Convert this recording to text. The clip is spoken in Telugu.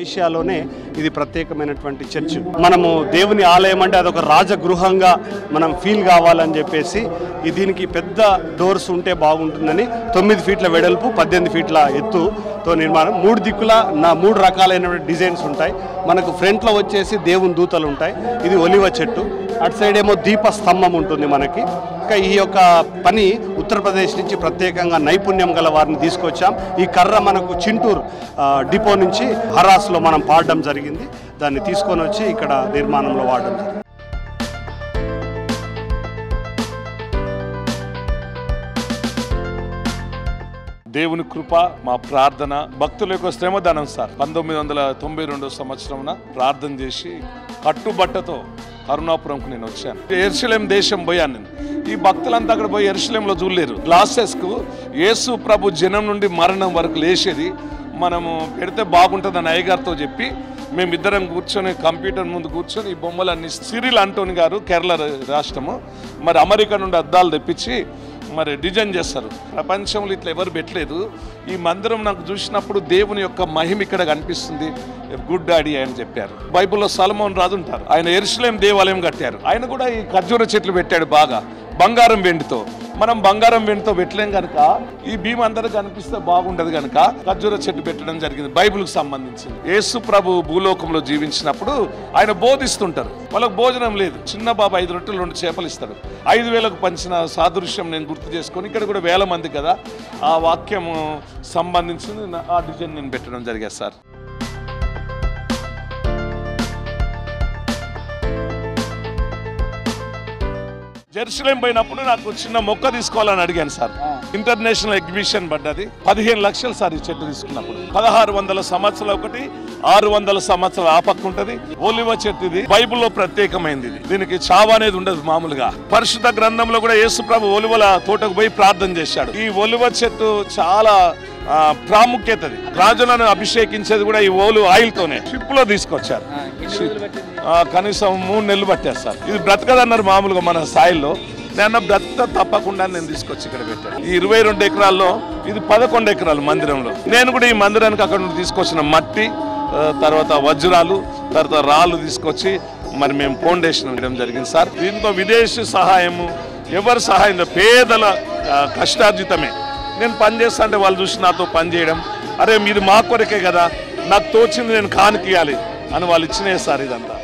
ఏషియాలోనే ఇది ప్రత్యేకమైనటువంటి చర్చ్. మనము దేవుని ఆలయం అంటే అదొక రాజగృహంగా మనం ఫీల్ కావాలని చెప్పేసి దీనికి పెద్ద డోర్స్ ఉంటే బాగుంటుందని 9 ఫీట్ల వెడల్పు 18 ఫీట్ల ఎత్తుతో నిర్మాణం. 3 దిక్కుల 3 రకాలైనటువంటి డిజైన్స్ ఉంటాయి. మనకు ఫ్రంట్లో వచ్చేసి దేవుని దూతలు ఉంటాయి. ఇది ఒలివ చెట్టు. అటు సైడ్ ఏమో దీప స్తంభం ఉంటుంది మనకి. ఇంకా ఈ యొక్క పని ఉత్తరప్రదేశ్ నుంచి ప్రత్యేకంగా నైపుణ్యం గల వారిని తీసుకొచ్చాం. ఈ కర్ర మనకు చింటూరు డిపో నుంచి హరాస్లో మనం పాడడం జరిగింది. దాన్ని తీసుకొని వచ్చి ఇక్కడ నిర్మాణంలో వాడడం జరిగింది. దేవుని కృప, మా ప్రార్థన, భక్తుల యొక్క శ్రమదానం సార్. 1992 సంవత్సరంన ప్రార్థన చేసి కట్టుబట్టతో కరుణాపురంకు నేను వచ్చాను. యెరూషలేం దేశం పోయాను నేను. ఈ భక్తులంతా అక్కడ పోయి యెరూషలేంలో చూడలేరు. గ్లాసెస్కు యేసు ప్రభు జనం నుండి మరణం వరకు లేచేది మనము పెడితే బాగుంటుందని అయ్యగారితో చెప్పి మేమిద్దరం కూర్చొని కంప్యూటర్ ముందు కూర్చొని ఈ బొమ్మలన్నీ సిరిల్ అంటోని గారు కేరళ రాష్ట్రము మరి అమెరికా నుండి అద్దాలు తెప్పించి మరి డిజైన్ చేస్తారు. ప్రపంచంలో ఇట్లా ఎవరు పెట్టలేదు. ఈ మందిరం నాకు చూసినప్పుడు దేవుని యొక్క మహిమ ఇక్కడ కనిపిస్తుంది. గుడ్ డాడీ అని చెప్పారు. బైబిల్లో సొలొమోను రాజు ఉంటారు. ఆయన యెరూషలేం దేవాలయం కట్టారు. ఆయన కూడా ఈ ఖర్జూర చెట్లు పెట్టాడు బాగా బంగారం వెండితో. మనం బంగారం వెండితో పెట్టలేం కనుక ఈ భీమ్ అందరికి కనిపిస్తే బాగుండదు కనుక ఖర్జూర చెట్టు పెట్టడం జరిగింది. బైబిల్కి సంబంధించింది. యేసు ప్రభు భూలోకంలో జీవించినప్పుడు ఆయన బోధిస్తుంటారు. వాళ్ళకు భోజనం లేదు. చిన్న బాబు 5 రొట్టెలు 2 చేపలు ఇస్తాడు. 5,000కు పంచిన సాదృశ్యం నేను గుర్తు చేసుకొని ఇక్కడ కూడా వేల మంది కదా ఆ వాక్యం సంబంధించింది ఆ డిజైన్ నేను పెట్టడం జరిగింది సార్. జెరూసలేం పోయినప్పుడు నాకు చిన్న మొక్క తీసుకోవాలని అడిగాను సార్. ఇంటర్నేషనల్ ఎగ్జిబిషన్ పడ్డది. 15 లక్షలు సార్ ఈ చెట్టు తీసుకున్నప్పుడు. 1600 సంవత్సరాలు ఒకటి, 600 సంవత్సరాలు ఆ పక్క ఉంటది. ఒలివ చెట్టు ఇది బైబిల్లో ప్రత్యేకమైంది. ఇది దీనికి చావు అనేది ఉండదు మామూలుగా. పరిశుద్ధ గ్రంథంలో కూడా యేసు ప్రభు ఒలివల తోటకు పోయి ప్రార్థన చేశాడు. ఈ ఒలివ చెట్టు చాలా ప్రాముఖ్యతది. రాజులను అభిషేకించేది కూడా ఈ ఓలు ఆయిల్ తోనే. షిప్ లో తీసుకొచ్చారు. కనీసం 3 నెలలు పట్టారు సార్. ఇది బ్రతకదన్నారు మామూలుగా మన స్థాయిలో. నేను బ్రత తప్పకుండా నేను తీసుకొచ్చి ఇక్కడ పెట్టాను. ఈ 22 ఎకరాల్లో ఇది 11 ఎకరాలు మందిరంలో. నేను కూడా ఈ మందిరానికి అక్కడ నుండి తీసుకొచ్చిన మట్టి, తర్వాత వజ్రాలు, తర్వాత రాళ్ళు తీసుకొచ్చి మరి మేము ఫౌండేషన్ వేయడం జరిగింది సార్. దీంతో విదేశీ సహాయము, ఎవరి సహాయం పేదల కష్టార్జితమే. నేను పని చేస్తా అంటే వాళ్ళు చూసి నాతో పని చేయడం, అరే మీరు మా కొరకే కదా, నాకు తోచింది నేను కానుకియాలి అని వాళ్ళు ఇచ్చినే సార్ ఇదంతా.